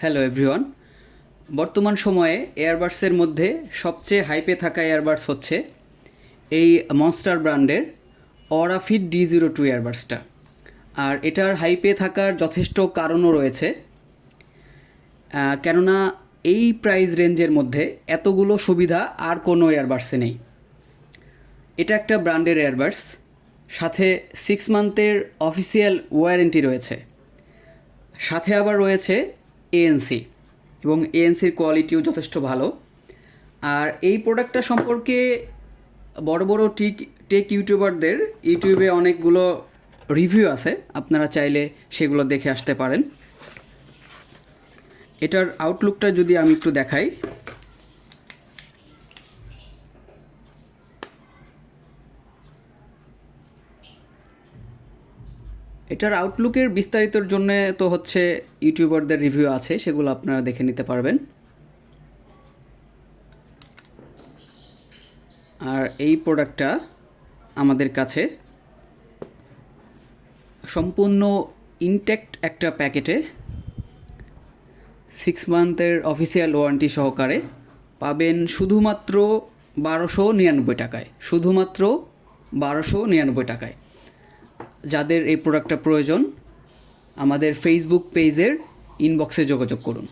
Hello everyone. বর্তমান সময়ে এয়ারবাডসের মধ্যে সবচেয়ে হাইপে থাকা এয়ারবাডস হচ্ছে এই মনস্টার ব্র্যান্ডের অরা ফিট D02 এয়ারবাডসটা। আর এটার হাইপে থাকার যথেষ্ট কারণও রয়েছে, কেননা এই প্রাইস রেঞ্জের মধ্যে এতগুলো সুবিধা আর কোনো এয়ারবাডসে নেই। এটা একটা ব্র্যান্ডের এয়ারবাডস, সাথে 6 মান্থের অফিসিয়াল ওয়ারেন্টি রয়েছে, সাথে আবার রয়েছে এএনসি, এবং এএনসির কোয়ালিটিও যথেষ্ট ভালো। আর এই প্রোডাক্টটা সম্পর্কে বড় বড় টেক ইউটিউবারদের ইউটিউবে অনেকগুলো রিভিউ আছে, আপনারা চাইলে সেগুলো দেখে আসতে পারেন। এটার আউটলুকটা যদি আমি একটু দেখাই, এটার আউটলুকের বিস্তারিতর জন্য তো হচ্ছে ইউটিউবারদের রিভিউ আছে, সেগুলো আপনারা দেখে নিতে পারবেন। আর এই প্রোডাক্টটা আমাদের কাছে সম্পূর্ণ ইনট্যাক্ট একটা প্যাকেটে 6 মান্থের অফিসিয়াল ওয়ারেন্টি সহকারে পাবেন শুধুমাত্র 1299 টাকায়, শুধুমাত্র 1299 টাকায়। যাদের এই প্রোডাক্টটা প্রয়োজন, আমাদের ফেসবুক পেজের ইনবক্সে যোগাযোগ করুন।